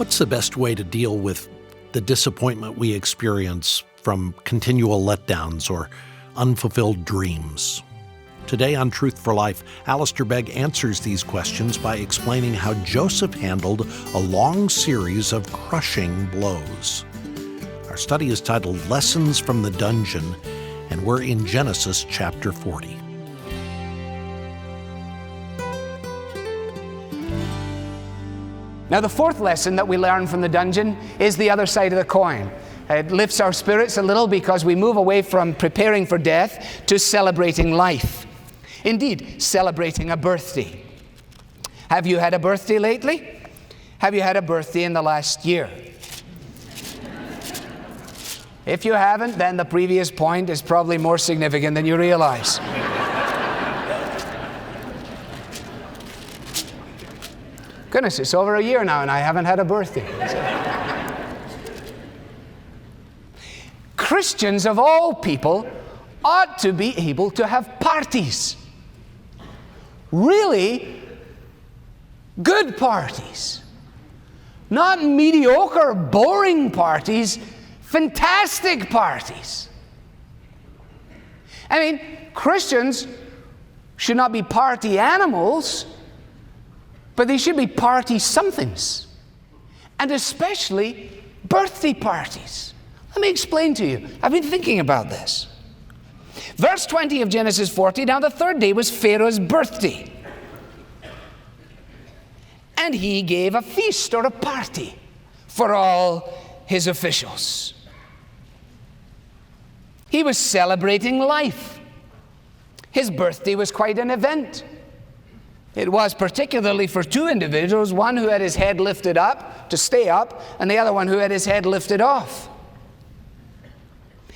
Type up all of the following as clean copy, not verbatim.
What's the best way to deal with the disappointment we experience from continual letdowns or unfulfilled dreams? Today on Truth for Life, Alistair Begg answers these questions by explaining how Joseph handled a long series of crushing blows. Our study is titled Lessons from the Dungeon, and we're in Genesis chapter 40. Now, the fourth lesson that we learn from the dungeon is the other side of the coin. It lifts our spirits a little because we move away from preparing for death to celebrating life. Indeed, celebrating a birthday. Have you had a birthday lately? Have you had a birthday in the last year? If you haven't, then the previous point is probably more significant than you realize. Goodness, it's over a year now and I haven't had a birthday. Christians of all people ought to be able to have parties. Really good parties. Not mediocre, boring parties, fantastic parties. I mean, Christians should not be party animals, but they should be party somethings, and especially birthday parties. Let me explain to you. I've been thinking about this. Verse 20 of Genesis 40, now the third day was Pharaoh's birthday. And he gave a feast or a party for all his officials. He was celebrating life. His birthday was quite an event. It was particularly for two individuals, one who had his head lifted up to stay up, and the other one who had his head lifted off.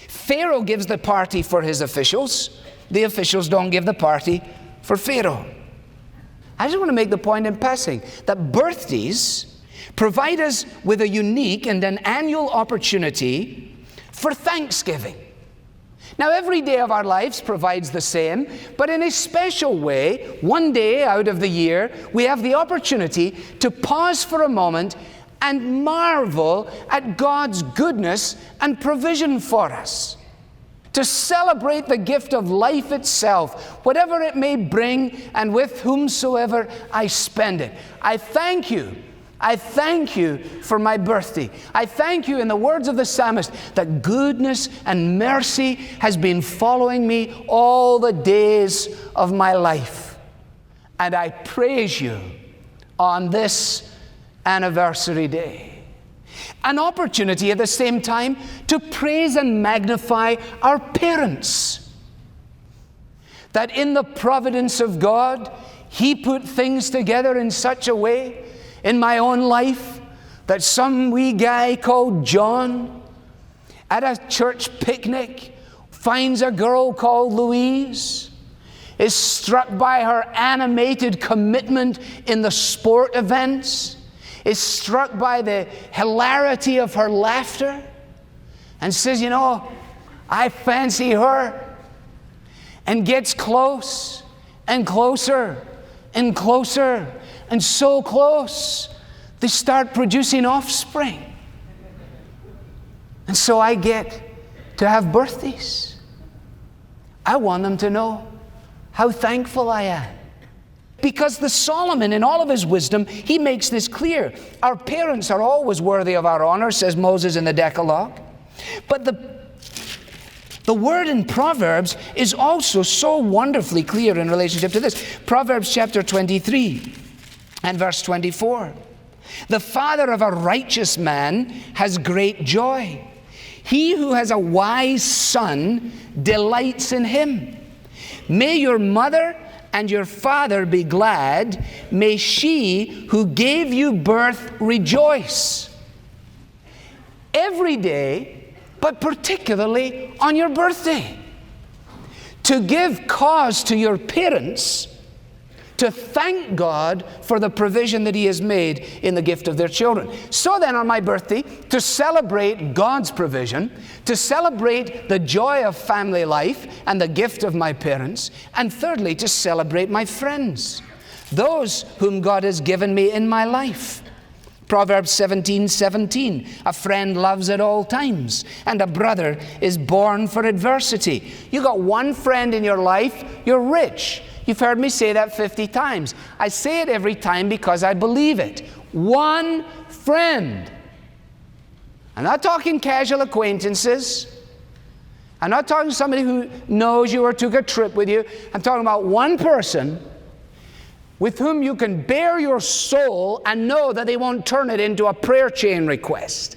Pharaoh gives the party for his officials. The officials don't give the party for Pharaoh. I just want to make the point in passing that birthdays provide us with a unique and an annual opportunity for thanksgiving. Now, every day of our lives provides the same, but in a special way, one day out of the year, we have the opportunity to pause for a moment and marvel at God's goodness and provision for us. To celebrate the gift of life itself, whatever it may bring, and with whomsoever I spend it. I thank you. I thank you for my birthday. I thank you, in the words of the psalmist, that goodness and mercy has been following me all the days of my life. And I praise you on this anniversary day. An opportunity at the same time to praise and magnify our parents. That in the providence of God, He put things together in such a way in my own life that some wee guy called John at a church picnic finds a girl called Louise, is struck by her animated commitment in the sport events, is struck by the hilarity of her laughter, and says, you know, I fancy her, and gets close and closer and closer, and so close, they start producing offspring. And so I get to have birthdays. I want them to know how thankful I am. Because the Solomon, in all of his wisdom, he makes this clear. Our parents are always worthy of our honor, says Moses in the Decalogue. But the word in Proverbs is also so wonderfully clear in relationship to this. Proverbs chapter 23 and verse 24. The father of a righteous man has great joy. He who has a wise son delights in him. May your mother and your father be glad. May she who gave you birth rejoice. Every day, but particularly on your birthday. To give cause to your parents to thank God for the provision that He has made in the gift of their children. So then on my birthday, to celebrate God's provision, to celebrate the joy of family life and the gift of my parents, and thirdly, to celebrate my friends, those whom God has given me in my life. Proverbs 17:17, a friend loves at all times, and a brother is born for adversity. You got one friend in your life, you're rich. You've heard me say that 50 times. I say it every time because I believe it. One friend. I'm not talking casual acquaintances. I'm not talking somebody who knows you or took a trip with you. I'm talking about one person with whom you can bare your soul and know that they won't turn it into a prayer chain request.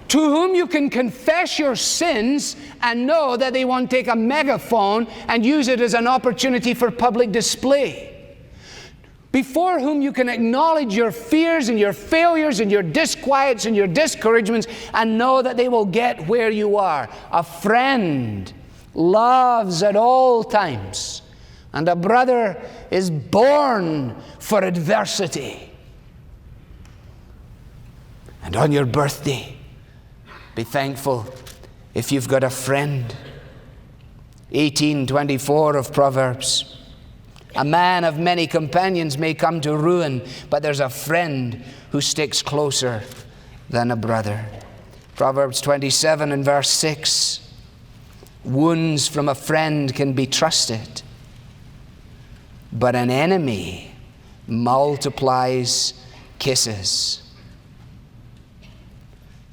To whom you can confess your sins and know that they won't take a megaphone and use it as an opportunity for public display. Before whom you can acknowledge your fears and your failures and your disquiets and your discouragements and know that they will get where you are. A friend loves at all times, and a brother is born for adversity. And on your birthday, be thankful if you've got a friend. 18:24 of Proverbs. A man of many companions may come to ruin, but there's a friend who sticks closer than a brother. Proverbs 27 and verse 6. Wounds from a friend can be trusted, but an enemy multiplies kisses.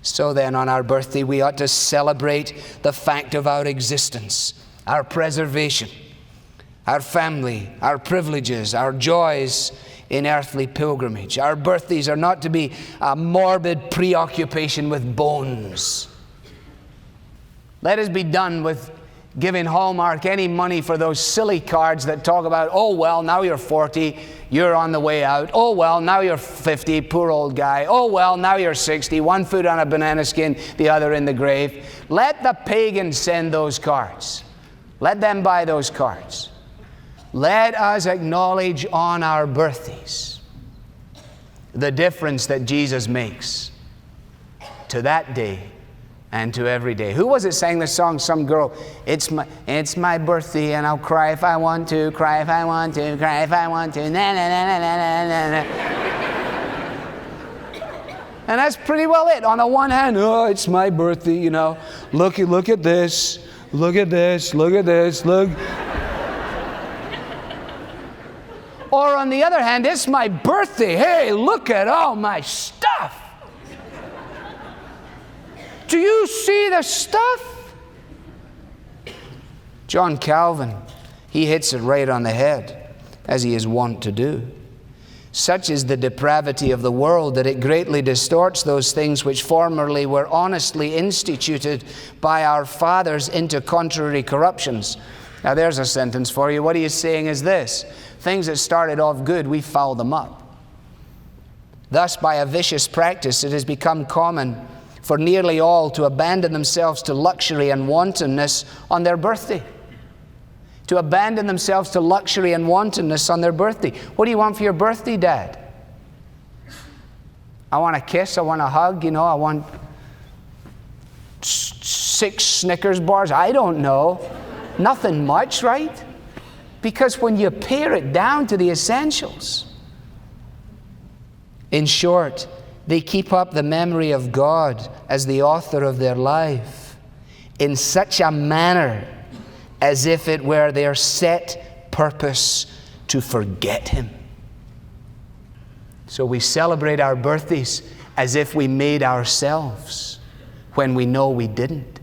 So then, on our birthday, we ought to celebrate the fact of our existence, our preservation, our family, our privileges, our joys in earthly pilgrimage. Our birthdays are not to be a morbid preoccupation with bones. Let us be done with giving Hallmark any money for those silly cards that talk about, oh, well, now you're 40, you're on the way out. Oh, well, now you're 50, poor old guy. Oh, well, now you're 60, one foot on a banana skin, the other in the grave. Let the pagans send those cards. Let them buy those cards. Let us acknowledge on our birthdays the difference that Jesus makes to that day and to every day. Who was it sang the song? Some girl. It's my birthday and I'll cry if I want to, cry if I want to, cry if I want to, na na na na na na na. And that's pretty well it. On the one hand, oh, it's my birthday, you know. Look at this. Look at this. Look at this. Look. Or on the other hand, it's my birthday. Hey, look at all my stuff. Do you see the stuff? John Calvin, he hits it right on the head, as he is wont to do. Such is the depravity of the world that it greatly distorts those things which formerly were honestly instituted by our fathers into contrary corruptions. Now there's a sentence for you. What he is saying is this: things that started off good, we fouled them up. Thus, by a vicious practice, it has become common for nearly all to abandon themselves to luxury and wantonness on their birthday. To abandon themselves to luxury and wantonness on their birthday. What do you want for your birthday, Dad? I want a kiss, I want a hug, you know, I want 6 Snickers bars. I don't know. Nothing much, right? Because when you pare it down to the essentials, in short, they keep up the memory of God as the author of their life in such a manner as if it were their set purpose to forget Him. So we celebrate our birthdays as if we made ourselves when we know we didn't.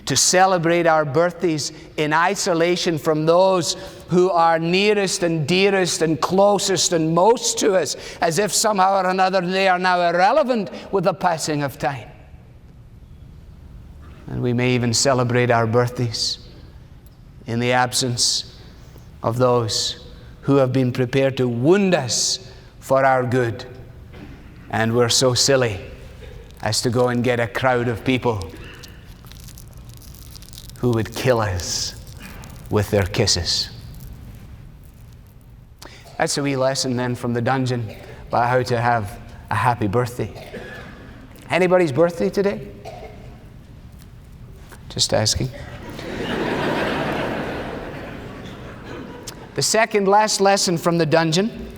To celebrate our birthdays in isolation from those who are nearest and dearest and closest and most to us, as if somehow or another they are now irrelevant with the passing of time. And we may even celebrate our birthdays in the absence of those who have been prepared to wound us for our good. And we're so silly as to go and get a crowd of people who would kill us with their kisses. That's a wee lesson then from the dungeon about how to have a happy birthday. Anybody's birthday today? Just asking. The second last lesson from the dungeon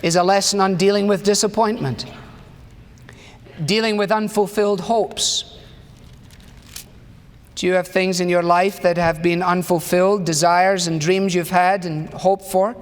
is a lesson on dealing with disappointment, dealing with unfulfilled hopes. Do you have things in your life that have been unfulfilled, desires and dreams you've had and hoped for?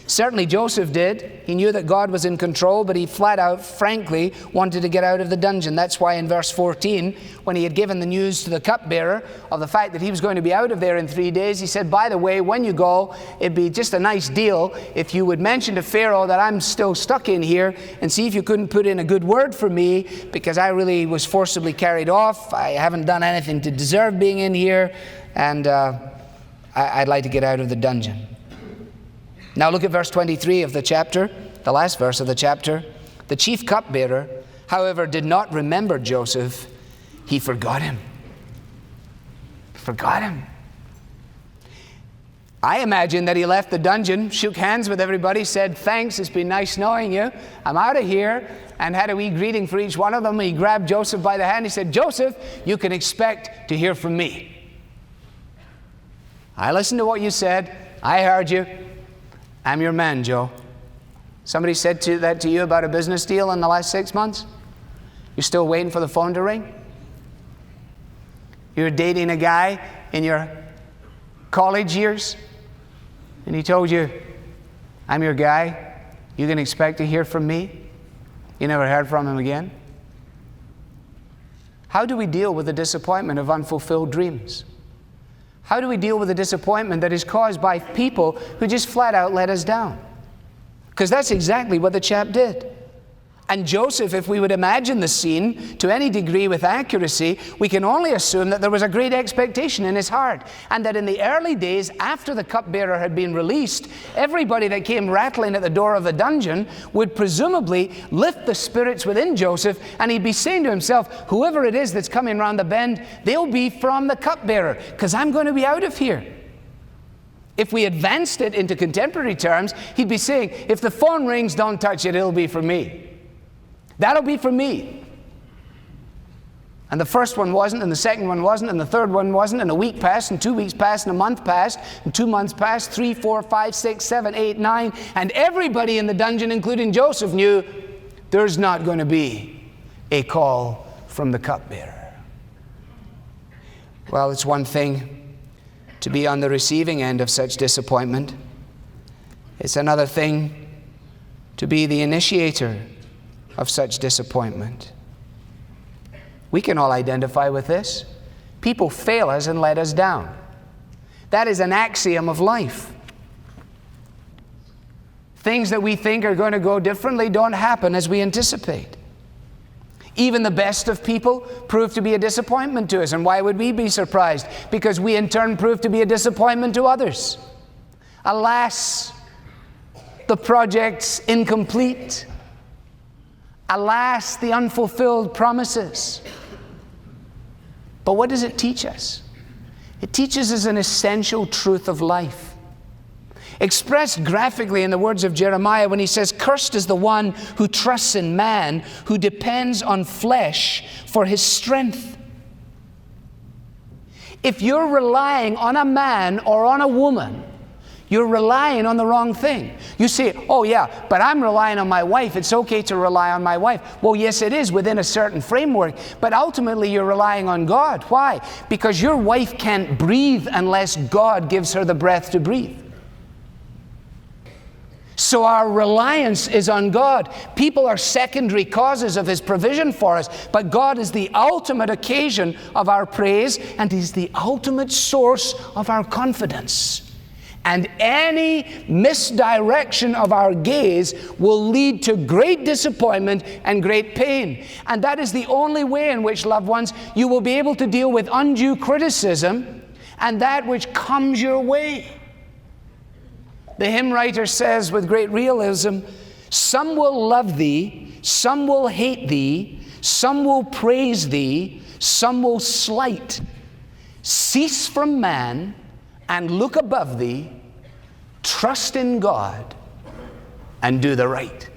Certainly Joseph did. He knew that God was in control, but he flat out, frankly, wanted to get out of the dungeon. That's why in verse 14, when he had given the news to the cupbearer of the fact that he was going to be out of there in 3 days, he said, by the way, when you go, it'd be just a nice deal if you would mention to Pharaoh that I'm still stuck in here and see if you couldn't put in a good word for me, because I really was forcibly carried off. I haven't done anything to deserve being in here, and I'd like to get out of the dungeon. Now look at verse 23 of the chapter, the last verse of the chapter. The chief cupbearer, however, did not remember Joseph. He forgot him. Forgot him. I imagine that he left the dungeon, shook hands with everybody, said, thanks, it's been nice knowing you. I'm out of here. And had a wee greeting for each one of them. He grabbed Joseph by the hand. He said, Joseph, you can expect to hear from me. I listened to what you said. I heard you. I'm your man, Joe. Somebody said that to you about a business deal in the last 6 months? You're still waiting for the phone to ring? You're dating a guy in your college years, and he told you, I'm your guy. You can expect to hear from me. You never heard from him again. How do we deal with the disappointment of unfulfilled dreams? How do we deal with the disappointment that is caused by people who just flat out let us down? Because that's exactly what the chap did. And Joseph, if we would imagine the scene to any degree with accuracy, we can only assume that there was a great expectation in his heart. And that in the early days, after the cupbearer had been released, everybody that came rattling at the door of the dungeon would presumably lift the spirits within Joseph, and he'd be saying to himself, whoever it is that's coming round the bend, they'll be from the cupbearer, because I'm going to be out of here. If we advanced it into contemporary terms, he'd be saying, if the phone rings, don't touch it, it'll be for me. That'll be for me. And the first one wasn't, and the second one wasn't, and the third one wasn't, and a week passed, and 2 weeks passed, and a month passed, and 2 months passed, 3, 4, 5, 6, 7, 8, 9, and everybody in the dungeon, including Joseph, knew there's not going to be a call from the cupbearer. Well, it's one thing to be on the receiving end of such disappointment. It's another thing to be the initiator of such disappointment. We can all identify with this. People fail us and let us down. That is an axiom of life. Things that we think are going to go differently don't happen as we anticipate. Even the best of people prove to be a disappointment to us. And why would we be surprised? Because we in turn prove to be a disappointment to others. Alas, the project's incomplete. Alas, the unfulfilled promises. But what does it teach us? It teaches us an essential truth of life, expressed graphically in the words of Jeremiah when he says, cursed is the one who trusts in man, who depends on flesh for his strength. If you're relying on a man or on a woman, you're relying on the wrong thing. You say, oh yeah, but I'm relying on my wife. It's okay to rely on my wife. Well, yes, it is within a certain framework, but ultimately you're relying on God. Why? Because your wife can't breathe unless God gives her the breath to breathe. So our reliance is on God. People are secondary causes of His provision for us, but God is the ultimate occasion of our praise, and He's the ultimate source of our confidence. And any misdirection of our gaze will lead to great disappointment and great pain. And that is the only way in which, loved ones, you will be able to deal with undue criticism and that which comes your way. The hymn writer says with great realism, some will love thee, some will hate thee, some will praise thee, some will slight. Cease from man and look above thee, trust in God, and do the right.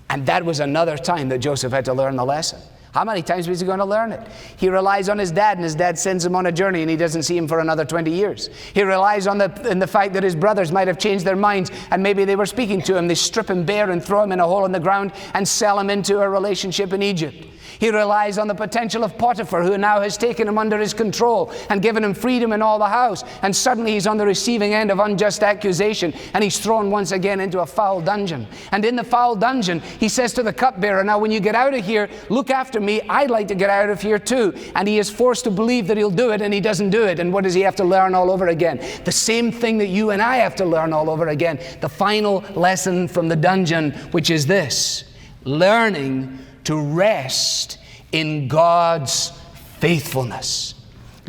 And that was another time that Joseph had to learn the lesson. How many times was he going to learn it? He relies on his dad, and his dad sends him on a journey, and he doesn't see him for another 20 years. He relies on the fact that his brothers might have changed their minds, and maybe they were speaking to him. They strip him bare and throw him in a hole in the ground and sell him into a relationship in Egypt. He relies on the potential of Potiphar, who now has taken him under his control and given him freedom in all the house. And suddenly he's on the receiving end of unjust accusation, and he's thrown once again into a foul dungeon. And in the foul dungeon, he says to the cupbearer, now when you get out of here, look after me. I'd like to get out of here too. And he is forced to believe that he'll do it, and he doesn't do it. And what does he have to learn all over again? The same thing that you and I have to learn all over again. The final lesson from the dungeon, which is this: learning to rest in God's faithfulness.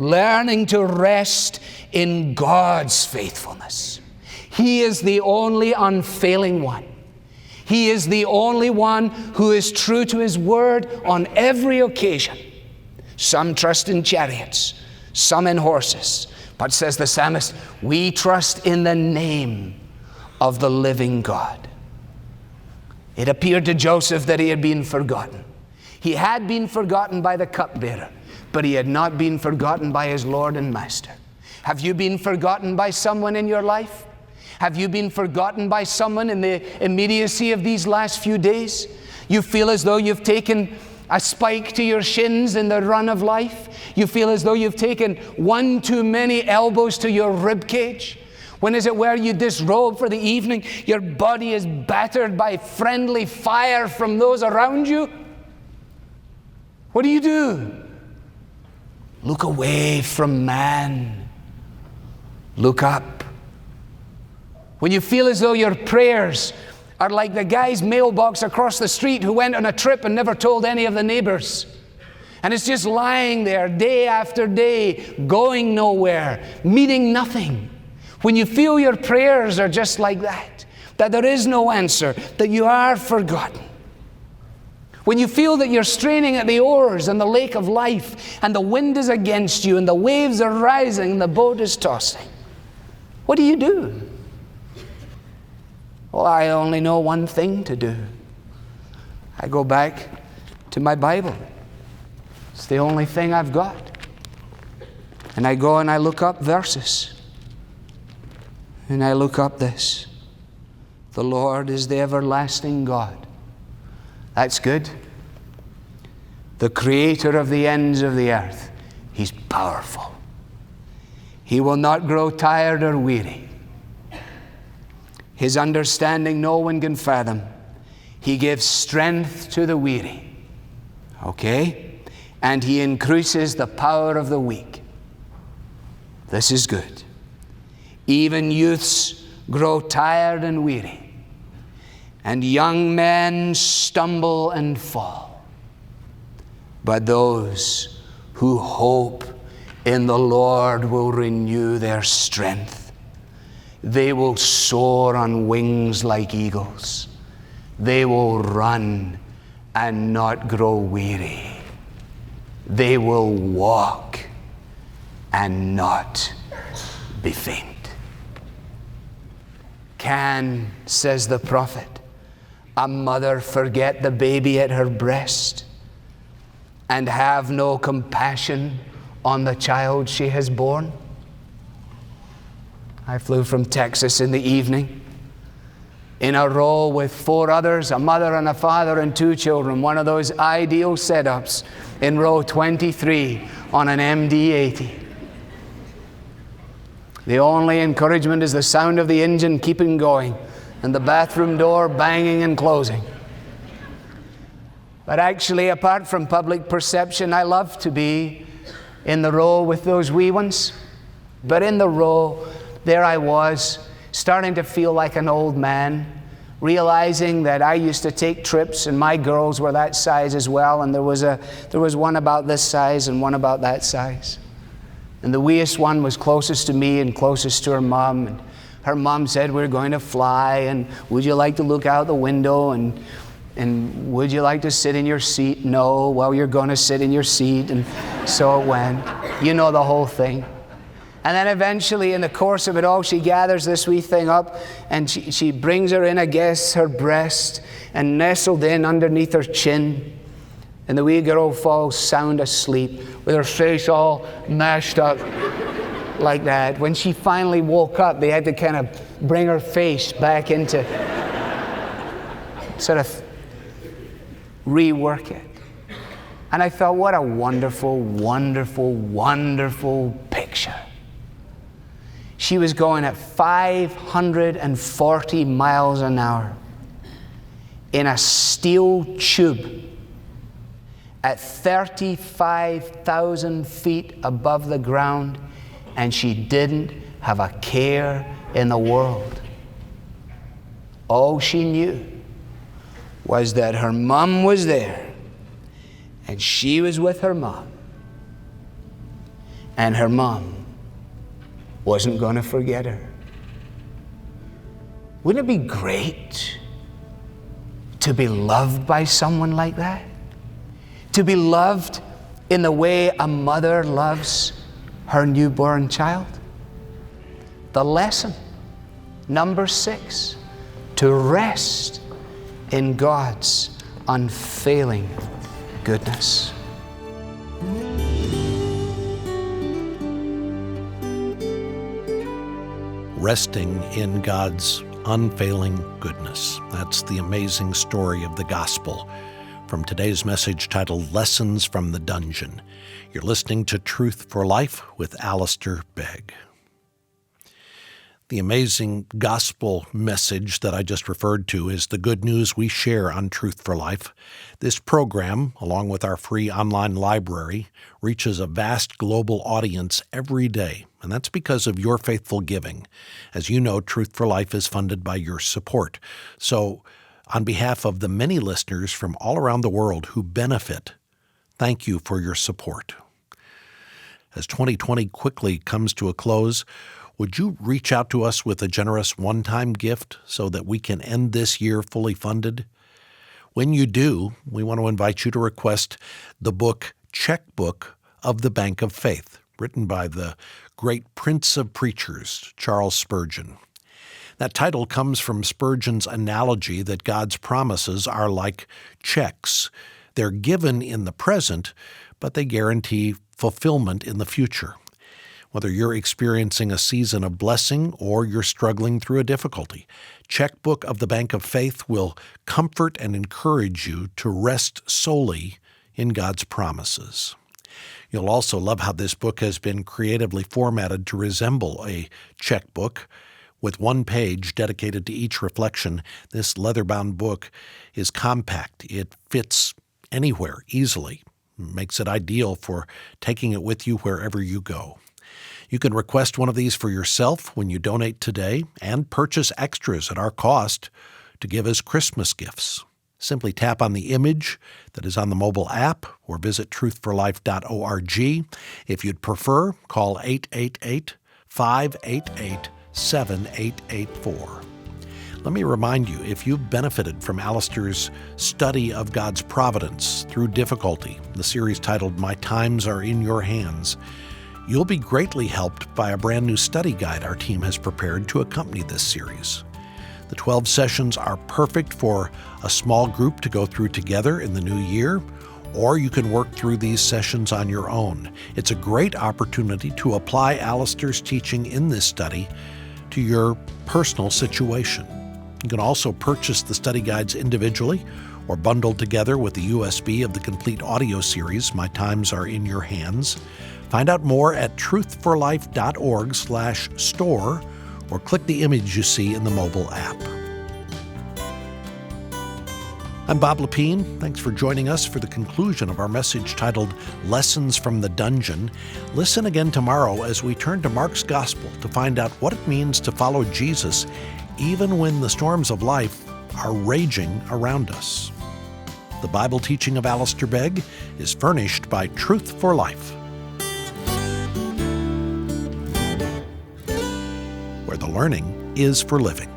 Learning to rest in God's faithfulness. He is the only unfailing one. He is the only one who is true to His word on every occasion. Some trust in chariots, some in horses. But says the psalmist, we trust in the name of the living God. It appeared to Joseph that he had been forgotten. He had been forgotten by the cupbearer, but he had not been forgotten by his Lord and Master. Have you been forgotten by someone in your life? Have you been forgotten by someone in the immediacy of these last few days? You feel as though you've taken a spike to your shins in the run of life. You feel as though you've taken one too many elbows to your rib cage. When is it where you disrobe for the evening? Your body is battered by friendly fire from those around you. What do? Look away from man. Look up. When you feel as though your prayers are like the guy's mailbox across the street who went on a trip and never told any of the neighbors, and it's just lying there day after day, going nowhere, meaning nothing. When you feel your prayers are just like that there is no answer, that you are forgotten. When you feel that you're straining at the oars in the lake of life, and the wind is against you, and the waves are rising, and the boat is tossing, what do? Well, I only know one thing to do. I go back to my Bible. It's the only thing I've got. And I go and I look up verses. And I look up this: the Lord is the everlasting God. That's good. The creator of the ends of the earth. He's powerful. He will not grow tired or weary. His understanding no one can fathom. He gives strength to the weary. Okay? And He increases the power of the weak. This is good. Even youths grow tired and weary, and young men stumble and fall. But those who hope in the Lord will renew their strength. They will soar on wings like eagles. They will run and not grow weary. They will walk and not be faint. Can, says the prophet, a mother forget the baby at her breast and have no compassion on the child she has borne? I flew from Texas in the evening in a row with 4 others, a mother and a father and 2 children, one of those ideal setups in row 23 on an MD-80. The only encouragement is the sound of the engine keeping going and the bathroom door banging and closing. But actually, apart from public perception, I love to be in the row with those wee ones. But in the row, there I was, starting to feel like an old man, realizing that I used to take trips and my girls were that size as well, and there was one about this size and one about that size. And the weest one was closest to me and closest to her mom. And her mom said, we're going to fly, and would you like to look out the window, and would you like to sit in your seat? No. Well, you're going to sit in your seat. And so it went. You know the whole thing. And then eventually, in the course of it all, she gathers this wee thing up, and she brings her in against her breast and nestled in underneath her chin. And the wee girl falls sound asleep with her face all mashed up like that. When she finally woke up, they had to kind of bring her face back into, sort of rework it. And I thought, what a wonderful, wonderful, wonderful picture. She was going at 540 miles an hour in a steel tube at 35,000 feet above the ground, and she didn't have a care in the world. All she knew was that her mom was there, and she was with her mom, and her mom wasn't going to forget her. Wouldn't it be great to be loved by someone like that? To be loved in the way a mother loves her newborn child? The lesson, number 6, to rest in God's unfailing goodness. Resting in God's unfailing goodness. That's the amazing story of the gospel from today's message titled Lessons from the Dungeon. You're listening to Truth for Life with Alistair Begg. The amazing gospel message that I just referred to is the good news we share on Truth for Life. This program, along with our free online library, reaches a vast global audience every day, and that's because of your faithful giving. As you know, Truth for Life is funded by your support. So, on behalf of the many listeners from all around the world who benefit, thank you for your support. As 2020 quickly comes to a close, would you reach out to us with a generous one-time gift so that we can end this year fully funded? When you do, we want to invite you to request the book Checkbook of the Bank of Faith, written by the great Prince of Preachers, Charles Spurgeon. That title comes from Spurgeon's analogy that God's promises are like checks. They're given in the present, but they guarantee fulfillment in the future. Whether you're experiencing a season of blessing or you're struggling through a difficulty, Checkbook of the Bank of Faith will comfort and encourage you to rest solely in God's promises. You'll also love how this book has been creatively formatted to resemble a checkbook. With one page dedicated to each reflection, this leather-bound book is compact. It fits anywhere easily, makes it ideal for taking it with you wherever you go. You can request one of these for yourself when you donate today and purchase extras at our cost to give as Christmas gifts. Simply tap on the image that is on the mobile app or visit truthforlife.org. If you'd prefer, call 888-588-7884. Let me remind you, if you've benefited from Alistair's study of God's providence through difficulty, the series titled My Times Are in Your Hands, you'll be greatly helped by a brand new study guide our team has prepared to accompany this series. The 12 sessions are perfect for a small group to go through together in the new year, or you can work through these sessions on your own. It's a great opportunity to apply Alistair's teaching in this study to your personal situation. You can also purchase the study guides individually or bundled together with the USB of the complete audio series, My Times Are in Your Hands. Find out more at truthforlife.org/store or click the image you see in the mobile app. I'm Bob Lepine. Thanks for joining us for the conclusion of our message titled Lessons from the Dungeon. Listen again tomorrow as we turn to Mark's Gospel to find out what it means to follow Jesus even when the storms of life are raging around us. The Bible teaching of Alistair Begg is furnished by Truth for Life, where the learning is for living.